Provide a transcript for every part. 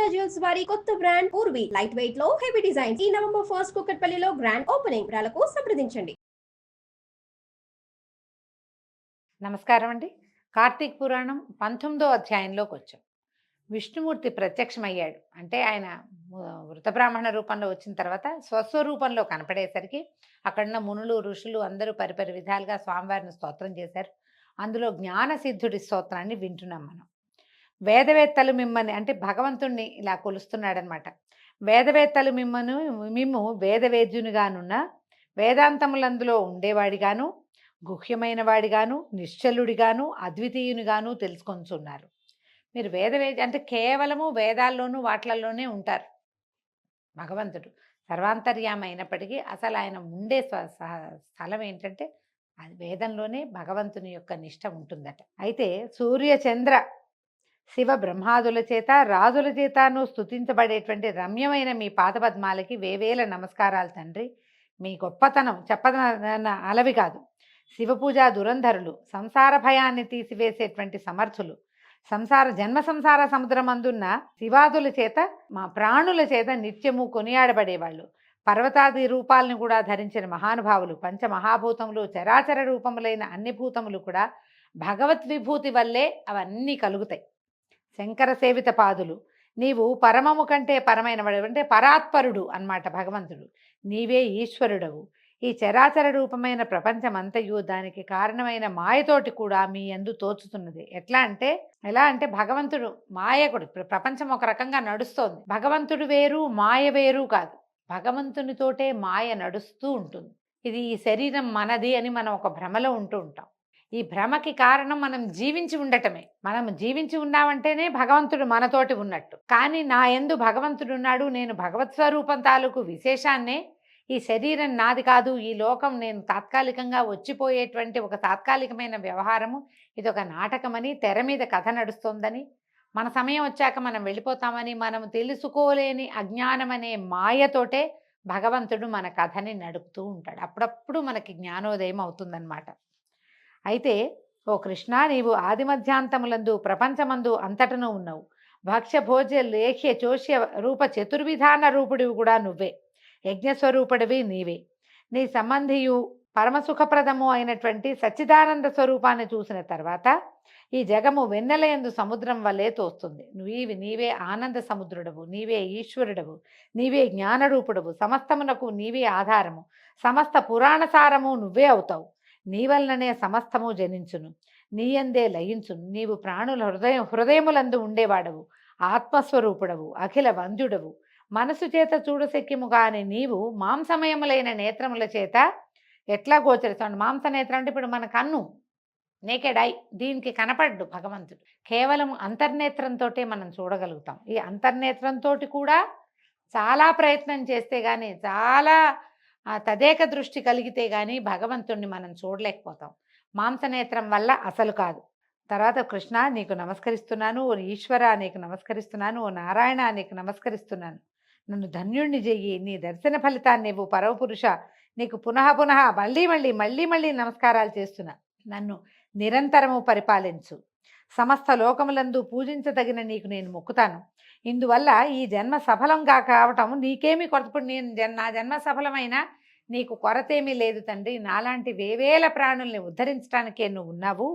మాంగళ్య జ్యువెల్స్ వారి కొత్త బ్రాండ్ పూర్వి లైట్ వెయిట్ లో హెవీ డిజైన్ ఈ నవంబర్ 1 కుకట్పల్లిలో గ్రాండ్ ఓపెనింగ్ వివరాలకు సంప్రదించండి. నమస్కారం అండి. కార్తీక పురాణం 19వ అధ్యాయంలోకి వచ్చాం. విష్ణుమూర్తి ప్రత్యక్షమయ్యాడు. అంటే ఆయన వృత బ్రాహ్మణ రూపంలో వచ్చిన తర్వాత స్వస్వరూపంలో కనపడేసరికి అక్కడున్న మునులు ఋషులు అందరూ పరిపరి విధాలుగా స్వామివారిని స్తోత్రం చేశారు. అందులో జ్ఞానసిద్ధుడి స్తోత్రాన్ని వింటున్నాం మనం. వేదవేత్తలు మిమ్మల్ని అంటే భగవంతుణ్ణి ఇలా కొలుస్తున్నాడనమాట. వేదవేత్తలు మిమ్ము వేదవేద్యునిగానున్న వేదాంతములందులో ఉండేవాడిగాను గుహ్యమైన వాడిగాను నిశ్చలుడిగాను అద్వితీయునిగాను తెలుసుకొంచున్నారు. మీరు అంటే కేవలము వేదాల్లోనూ వాట్లల్లోనే ఉంటారు. భగవంతుడు సర్వాంతర్యామి అయినప్పటికీ అసలు ఆయన ఉండే స్థలం ఏంటంటే అది వేదంలోనే భగవంతుని యొక్క నిష్ట ఉంటుందట. అయితే సూర్య చంద్ర శివ బ్రహ్మాదుల చేత రాజుల చేతను స్తుతించబడేటువంటి రమ్యమైన మీ పాదపద్మాలకి వేవేల నమస్కారాలు తండ్రి. మీ గొప్పతనం చెప్పదన అలవి కాదు. శివపూజా దురంధరులు, సంసార భయాన్ని తీసివేసేటువంటి సమర్థులు, జన్మ సంసార సముద్రమందున్న శివాదుల చేత మా ప్రాణుల చేత నిత్యము కొనియాడబడేవాళ్ళు, పర్వతాది రూపాలను కూడా ధరించిన మహానుభావులు, పంచమహాభూతములు చరాచర రూపములైన అన్ని భూతములు కూడా భగవద్విభూతి వల్లే అవన్నీ కలుగుతాయి. శంకర సేవిత పాదులు, నీవు పరమము కంటే పరమైన వాడు అంటే పరాత్పరుడు అన్నమాట భగవంతుడు. నీవే ఈశ్వరుడవు. ఈ చరాచర రూపమైన ప్రపంచమంతయు దానికి కారణమైన మాయతోటి కూడా మీ యందు తోచుతున్నది. ఎలా అంటే భగవంతుడు మాయకుడు. ప్రపంచం ఒక రకంగా నడుస్తోంది. భగవంతుడు వేరు మాయ వేరు కాదు. భగవంతునితోటే మాయ నడుస్తూ ఉంటుంది. ఇది ఈ శరీరం మనది అని మనం ఒక భ్రమలో ఉంటూ ఉంటాం. ఈ భ్రమకి కారణం మనం జీవించి ఉండటమే. మనం జీవించి ఉన్నామంటేనే భగవంతుడు మనతోటి ఉన్నట్టు. కానీ నా యందు భగవంతుడు ఉన్నాడు, నేను భగవత్ స్వరూపం తాలూకు విశేషాన్నే, ఈ శరీరం నాది కాదు, ఈ లోకం నేను తాత్కాలికంగా వచ్చిపోయేటువంటి ఒక తాత్కాలికమైన వ్యవహారము, ఇది ఒక నాటకమని, తెర మీద కథ నడుస్తోందని, మన సమయం వచ్చాక మనం వెళ్ళిపోతామని మనం తెలుసుకోలేని అజ్ఞానం అనే మాయతోటే భగవంతుడు మన కథని నడుపుతూ ఉంటాడు. అప్పుడప్పుడు మనకి జ్ఞానోదయం అవుతుందన్నమాట. అయితే ఓ కృష్ణ, నీవు ఆదిమధ్యాంతములందు ప్రపంచమందు అంతటను ఉన్నావు. భక్ష్య భోజ్య లేఖ్య చోష్య రూప చతుర్విధాన రూపుడివి కూడా నువ్వే. యజ్ఞస్వరూపుడివి నీవే. నీ సంబంధియు పరమసుఖప్రదము అయినటువంటి సచ్చిదానంద స్వరూపాన్ని చూసిన తర్వాత ఈ జగము వెన్నెలయందు సముద్రం వల్లే తోస్తుంది. నీవే ఆనంద సముద్రుడవు, నీవే ఈశ్వరుడవు, నీవే జ్ఞానరూపుడవు, సమస్తమునకు నీవే ఆధారము, సమస్త పురాణసారము నువ్వే అవుతావు. నీ వలననే సమస్తము జనించును, నీయందే లయించును. నీవు ప్రాణుల హృదయములందు ఉండేవాడవు, ఆత్మస్వరూపుడవు, అఖిల వంద్యుడవు. మనసు చేత చూడశక్యము కాని నీవు మాంసమయములైన నేత్రముల చేత ఎట్లా గోచరిస్తాడు? మాంస నేత్రం అంటే ఇప్పుడు మన కన్ను నేకెడ్ ఐ, దీనికి కనపడ్డు భగవంతుడు. కేవలం అంతర్నేత్రంతో మనం చూడగలుగుతాం. ఈ అంతర్నేత్రంతో కూడా చాలా ప్రయత్నం చేస్తే కానీ, చాలా తదేక దృష్టి కలిగితే కానీ భగవంతుణ్ణి మనం చూడలేకపోతాం. మాంసనేత్రం వల్ల అసలు కాదు. తర్వాత కృష్ణ నీకు నమస్కరిస్తున్నాను, ఓ ఈశ్వర నీకు నమస్కరిస్తున్నాను, ఓ నారాయణ నీకు నమస్కరిస్తున్నాను. నన్ను ధన్యుణ్ణి చెయ్యి, నీ దర్శన ఫలితాన్ని ఇవ్వు పరమపురుష. నీకు పునః మళ్ళీ నమస్కారాలు చేస్తున్నా. నన్ను నిరంతరము పరిపాలించు. సమస్త లోకములందు పూజించదగిన నీకు నేను మొక్కుతాను. ఇందువల్ల ఈ జన్మ సఫలంగా కావటం నీకేమీ కొరతప్పుడు నా జన్మ సఫలమైనా నీకు కొరతేమీ లేదు తండ్రి. నాలాంటి వేవేల ప్రాణుల్ని ఉద్ధరించడానికే నువ్వు ఉన్నావు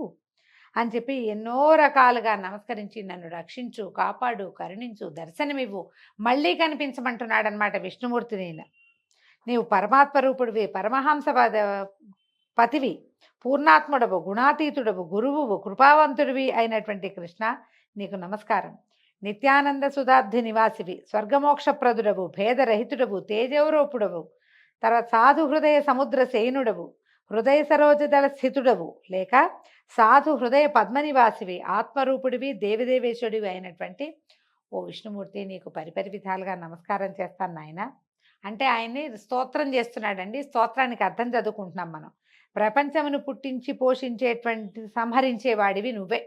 అని చెప్పి ఎన్నో రకాలుగా నమస్కరించి నన్ను రక్షించు, కాపాడు, కరుణించు, దర్శనమివ్వు, మళ్ళీ కనిపించమంటున్నాడనమాట విష్ణుమూర్తిని. నీవు పరమాత్మ రూపుడివి, పరమహంస పతివి, పూర్ణాత్ముడవు, గుణాతీతుడవు, గురువువు, కృపావంతుడివి అయినటువంటి కృష్ణ నీకు నమస్కారం. నిత్యానంద సుధాబ్ధి నివాసివి, స్వర్గమోక్షప్రదుడవు, భేదరహితుడవు, తేజవరూపుడవు, తర్వాత సాధు హృదయ సముద్ర సేనుడవు, హృదయ సరోజదళ స్థితుడవు లేక సాధు హృదయ పద్మనివాసివి, ఆత్మరూపుడివి, దేవదేవేశ్వరుడివి అయినటువంటి ఓ విష్ణుమూర్తి నీకు పరిపరి విధాలుగా నమస్కారం చేస్తాను నాయన అంటే ఆయన్ని స్తోత్రం చేస్తున్నాడండి. స్తోత్రానికి అర్థం చదువుకుంటున్నాం మనం. ప్రపంచమును పుట్టించి పోషించేటువంటి సంహరించేవాడివి నువ్వే,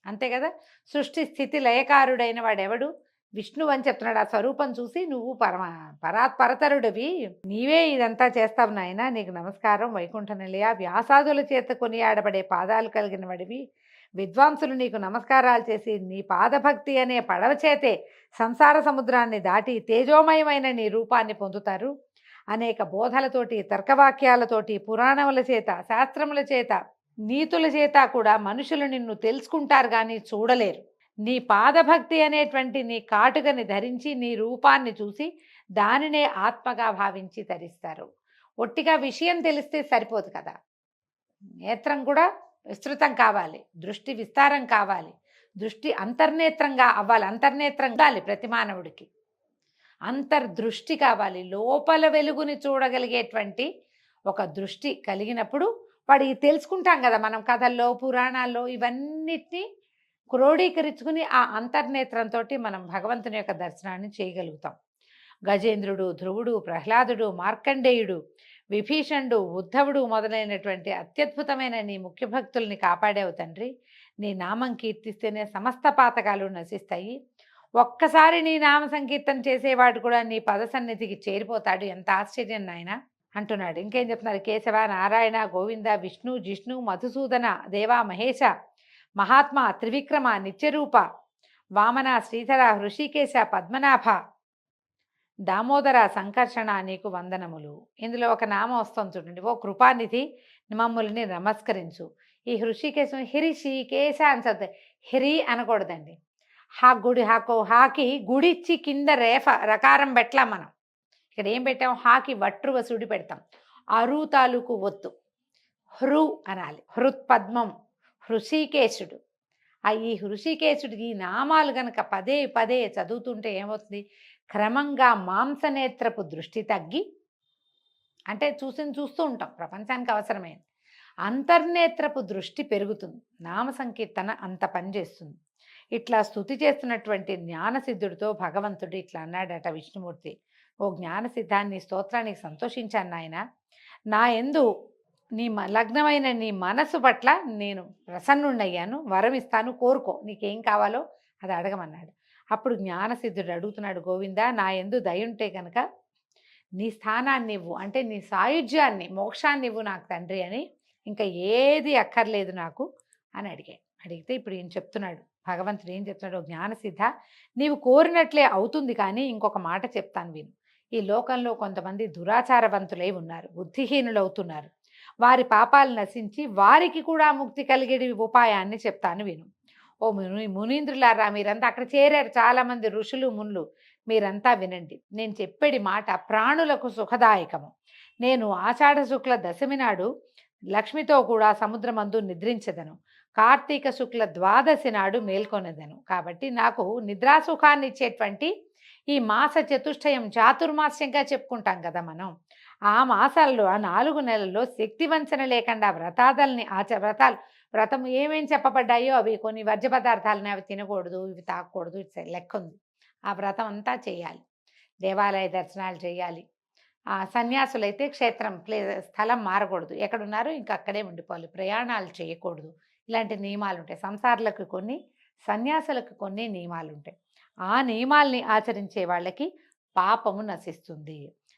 అంతే కదా. సృష్టి స్థితి లయకారుడైన వాడెవడు? విష్ణువు అని చెప్తున్నాడు. ఆ స్వరూపం చూసి నువ్వు పరాత్పరతరుడివి, నీవే ఇదంతా చేస్తావు నాయన, నీకు నమస్కారం. వైకుంఠ నిలయ వ్యాసాదుల చేత కొనియాడబడే పాదాలు కలిగిన వాడివి, విద్వాంసులు నీకు నమస్కారాలు చేసి నీ పాదభక్తి అనే పడవ చేతే సంసార సముద్రాన్ని దాటి తేజోమయమైన నీ రూపాన్ని పొందుతారు. అనేక బోధలతోటి, తర్కవాక్యాలతోటి, పురాణముల చేత, శాస్త్రముల చేత, నీతుల చేత కూడా మనుషులు నిన్ను తెలుసుకుంటారు కానీ చూడలేరు. నీ పాదభక్తి అనేటువంటి నీ కాటుకని ధరించి నీ రూపాన్ని చూసి దానినే ఆత్మగా భావించి తరిస్తారు. ఒట్టిగా విషయం తెలిస్తే సరిపోదు కదా, నేత్రం కూడా విస్తృతం కావాలి, దృష్టి విస్తారం కావాలి, దృష్టి అంతర్నేత్రంగా అవ్వాలి. అంతర్నేత్రం కావాలి ప్రతి మానవుడికి, అంతర్దృష్టి కావాలి. లోపల వెలుగుని చూడగలిగేటువంటి ఒక దృష్టి కలిగినప్పుడు వాడికి తెలుసుకుంటాం కదా, మనం కథల్లో పురాణాల్లో ఇవన్నిటినీ క్రోడీకరించుకుని ఆ అంతర్నేత్రంతో మనం భగవంతుని యొక్క దర్శనాన్ని చేయగలుగుతాం. గజేంద్రుడు, ధ్రువుడు, ప్రహ్లాదుడు, మార్కండేయుడు, విభీషణుడు, ఉద్ధవుడు మొదలైనటువంటి అత్యద్భుతమైన నీ ముఖ్య భక్తుల్ని కాపాడావు తండ్రి. నీ నామం కీర్తిస్తేనే సమస్త పాతకాలు నశిస్తాయి. ఒక్కసారి నీ నామ సంకీర్తన చేసేవాడు కూడా నీ పద సన్నిధికి చేరిపోతాడు. ఎంత ఆశ్చర్యం నాయన అంటున్నాడు. ఇంకేం చెప్తున్నారు? కేశవ, నారాయణ, గోవింద, విష్ణు, జిష్ణు, మధుసూదన, దేవా, మహేశ, మహాత్మ, త్రివిక్రమ, నిత్యరూప, వామన, శ్రీధర, హృషికేశ, పద్మనాభ, దామోదర, సంకర్షణ నీకు వందనములు. ఇందులో ఒక నామం వస్తుంది చూడండి. ఓ కృపానిధి, మమ్ములని నమస్కరించు. ఈ హృషికేశం హిరిషికేశ అని చదువు, హిరి అనకూడదండి. హాకి గుడిచ్చి కింద రకారం పెట్టలా మనం. ఇక్కడ ఏం పెట్టాం? హాకి వట్రువ సుడి పెడతాం. అరు తాలూకు ఒత్తు హృ అనాలి. హృత్పద్మం, హృషికేశుడు. ఈ హృషికేశుడికి ఈ నామాలు గనక పదే పదే చదువుతుంటే ఏమవుతుంది? క్రమంగా మాంసనేత్రపు దృష్టి తగ్గి, అంటే చూస్తూ ఉంటాం, ప్రపంచానికి అవసరమైంది, అంతర్నేత్రపు దృష్టి పెరుగుతుంది. నామ సంకీర్తన అంత పనిచేస్తుంది. ఇట్లా స్తుతి చేస్తున్నటువంటి జ్ఞానసిద్ధుడితో భగవంతుడు ఇట్లా అన్నాడట విష్ణుమూర్తి. ఓ జ్ఞానసిద్ధాన్ని స్తోత్రానికి సంతోషించాను నాయన. నా యందు నీ లగ్నమైన నీ మనసు పట్ల నేను ప్రసన్నుడయ్యాను, వరం ఇస్తాను, కోరుకో, నీకేం కావాలో అది అడగమన్నాడు. అప్పుడు జ్ఞానసిద్ధుడు అడుగుతున్నాడు, గోవిందా, నా యందు దయుంటే కనుక నీ స్థానాన్ని ఇవ్వు, అంటే నీ సాయుధ్యాన్ని, మోక్షాన్ని ఇవ్వు నాకు తండ్రి అని, ఇంకా ఏది అక్కర్లేదు నాకు అని అడిగితే ఇప్పుడు ఏం చెప్తున్నాడు భగవంతుడు? ఏం చెప్తున్నాడు? జ్ఞానసిద్ధ, నీవు కోరినట్లే అవుతుంది, కానీ ఇంకొక మాట చెప్తాను విను. ఈ లోకంలో కొంతమంది దురాచారవంతులై ఉన్నారు, బుద్ధిహీనులు అవుతున్నారు. వారి పాపాలు నశించి వారికి కూడా ముక్తి కలిగే ఉపాయాన్ని చెప్తాను విను. ఓ మునీంద్రులారా, మీరంతా అక్కడ చేరారు, చాలామంది ఋషులు మునులు, మీరంతా వినండి. నేను చెప్పేది మాట ప్రాణులకు సుఖదాయకము. నేను ఆషాఢ శుక్ల దశమి నాడు లక్ష్మితో కూడా సముద్రమందు నిద్రించదను, కార్తీక శుక్ల ద్వాదశి నాడు మేల్కొనదను. కాబట్టి నాకు నిద్రాసుఖాన్ని ఇచ్చేటువంటి ఈ మాస చతుష్టయం, చాతుర్మాస్యంగా చెప్పుకుంటాం కదా మనం, ఆ మాసాల్లో, ఆ 4 నెలల్లో శక్తి వంచన లేకుండా వ్రతాలని వ్రతం ఏమేం చెప్పబడ్డాయో అవి కొన్ని వర్జ్య పదార్థాలని, అవి తినకూడదు, ఇవి తాకూడదు, లెక్క ఉంది. ఆ వ్రతం అంతా చేయాలి. దేవాలయ దర్శనాలు చేయాలి. సన్యాసులైతే క్షేత్రం స్థలం మారకూడదు, ఎక్కడున్నారో ఇంకా అక్కడే ఉండిపోవాలి, ప్రయాణాలు చేయకూడదు. ఇలాంటి నియమాలు ఉంటాయి. సంసారులకు కొన్ని, సన్యాసులకు కొన్ని నియమాలు ఉంటాయి. ఆ నియమాల్ని ఆచరించే వాళ్ళకి పాపము నశిస్తుంది,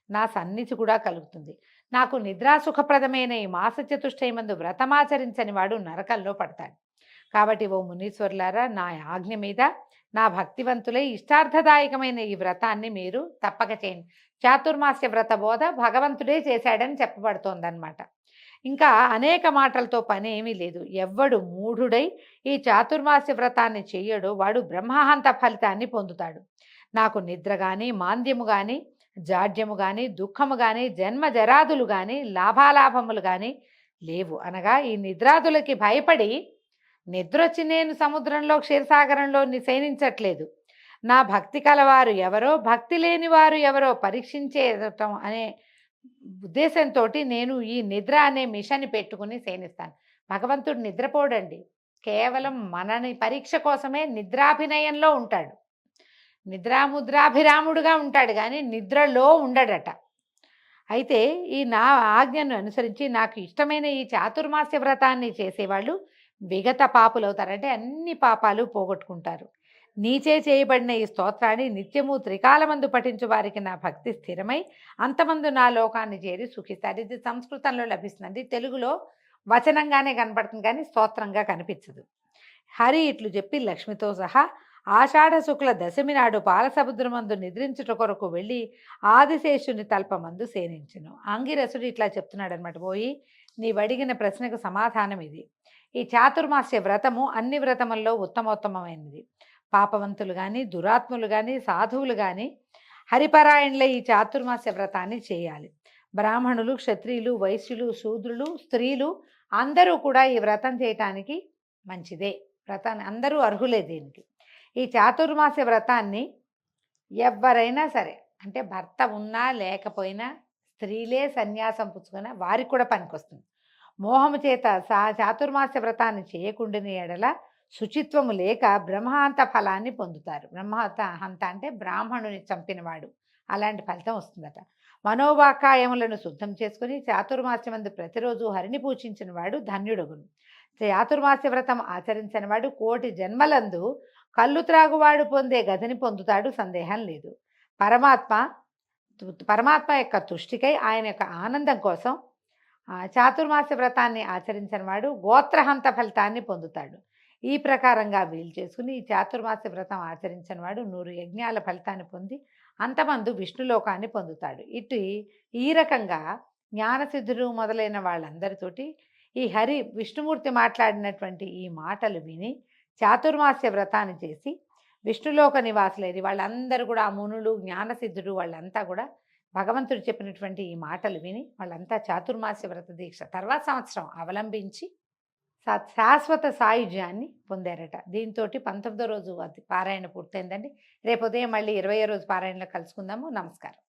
నా సన్నిధి కూడా కలుగుతుంది. నాకు నిద్రాసుఖప్రదమైన ఈ మాస చతుష్టయమందు వ్రతమాచరించని వాడు నరకంలో పడతాడు. కాబట్టి ఓ మునీశ్వరులారా, నా ఆజ్ఞ మీద నా భక్తివంతులై ఇష్టార్థదాయకమైన ఈ వ్రతాన్ని మీరు తప్పక చేయండి. చాతుర్మాస్య వ్రత బోధ భగవంతుడే చేశాడని చెప్పబడుతోందన్నమాట. ఇంకా అనేక మాటలతో పని ఏమీ లేదు. ఎవ్వడు మూఢుడై ఈ చాతుర్మాస్య వ్రతాన్ని చెయ్యడో వాడు బ్రహ్మహంత ఫలితాన్ని పొందుతాడు. నాకు నిద్ర కానీ, మాంద్యము కానీ, జాడ్యము కానీ, దుఃఖము కానీ, జన్మ జరాదులు కానీ, లాభాలాభములు కానీ లేవు అనగా, ఈ నిద్రాదులకి భయపడి నిద్రొచ్చి నేను సముద్రంలో, క్షీరసాగరంలో శయనించట్లేదు. నా భక్తి కలవారు ఎవరో, భక్తి లేని వారు ఎవరో పరీక్షించేయటం అనే ఉద్దేశంతో నేను ఈ నిద్ర అనే మిషన్ పెట్టుకుని శయనిస్తాను. భగవంతుడు నిద్రపోడండి, కేవలం మనని పరీక్ష కోసమే నిద్రాభినయంలో ఉంటాడు. నిద్రాముద్రాభిరాముడుగా ఉంటాడు, కానీ నిద్రలో ఉండడట. అయితే ఈ నా ఆజ్ఞను అనుసరించి నాకు ఇష్టమైన ఈ చాతుర్మాస్య వ్రతాన్ని చేసేవాళ్ళు విగత పాపులు అవుతారంటే అన్ని పాపాలు పోగొట్టుకుంటారు. నీచే చేయబడిన ఈ స్తోత్రాన్ని నిత్యము త్రికాలమందు పఠించు వారికి నా భక్తి స్థిరమై అంతమందు నా లోకాన్ని చేరి సుఖిస్తారు. ఇది సంస్కృతంలో లభిస్తుంది, తెలుగులో వచనంగానే కనపడుతుంది కానీ స్తోత్రంగా కనిపించదు. హరి ఇట్లు చెప్పి లక్ష్మితో సహా ఆషాఢ శుక్ల దశమి నాడు పాలసముద్రమందు నిద్రించుట కొరకు వెళ్ళి ఆదిశేషుని తల్పమందు సేనించును. అంగిరసుడు ఇట్లా చెప్తున్నాడు అనమాట. పోయి నీవడిగిన ప్రశ్నకు సమాధానం ఇది. ఈ చాతుర్మాస్య వ్రతము అన్ని వ్రతముల్లో ఉత్తమోత్తమైనది. పాపవంతులు కానీ, దురాత్ములు కానీ, సాధువులు కానీ హరిపరాయణులే ఈ చాతుర్మాస్య వ్రతాన్ని చేయాలి. బ్రాహ్మణులు, క్షత్రియులు, వైశ్యులు, శూద్రులు, స్త్రీలు అందరూ కూడా ఈ వ్రతం చేయటానికి మంచిదే. వ్రతాన్ని అందరూ అర్హులే దీనికి. ఈ చాతుర్మాస్య వ్రతాన్ని ఎవరైనా సరే, అంటే భర్త ఉన్నా లేకపోయినా, స్త్రీలే సన్యాసం పుచ్చుకున్న వారికి కూడా పనికొస్తుంది. మోహము చేత చాతుర్మాస్య వ్రతాన్ని చేయకుండాని ఎడల శుచిత్వము లేక బ్రహ్మహంత ఫలాన్ని పొందుతారు. బ్రహ్మహంత అంటే బ్రాహ్మణుని చంపినవాడు, అలాంటి ఫలితం వస్తుందట. మనోవాకాయములను శుద్ధం చేసుకుని చాతుర్మాస్యమందు ప్రతిరోజు హరిని పూజించిన వాడు ధన్యుడగును. చాతుర్మాస్య వ్రతం ఆచరించిన వాడు కోటి జన్మలందు కళ్ళు త్రాగువాడు పొందే గతిని పొందుతాడు, సందేహం లేదు. పరమాత్మ యొక్క తుష్టికై, ఆయన యొక్క ఆనందం కోసం చాతుర్మాస్య వ్రతాన్ని ఆచరించిన వాడు గోత్రహంత ఫలితాన్ని పొందుతాడు. ఈ ప్రకారంగా వీలు చేసుకుని ఈ చాతుర్మాస్య వ్రతం ఆచరించిన వాడు 100 యజ్ఞాల ఫలితాన్ని పొంది అంతమందు విష్ణులోకాన్ని పొందుతాడు. ఈ రకంగా జ్ఞానసిద్ధుడు మొదలైన వాళ్ళందరితోటి ఈ హరి విష్ణుమూర్తి మాట్లాడినటువంటి ఈ మాటలు విని చాతుర్మాస్య వ్రతాన్ని చేసి విష్ణులోక నివాసులేది వాళ్ళందరూ కూడా, ఆ మునులు, జ్ఞానసిద్ధుడు వాళ్ళంతా కూడా భగవంతుడు చెప్పినటువంటి ఈ మాటలు విని వాళ్ళంతా చాతుర్మాస్య వ్రత దీక్ష తర్వాత సంవత్సరం అవలంబించి శాశ్వత సాయుధ్యాన్ని పొందారట. దీంతో 19వ రోజు అది పారాయణ పూర్తయిందండి. రేపు ఉదయం మళ్ళీ 20వ రోజు పారాయణలో కలుసుకుందాము. నమస్కారం.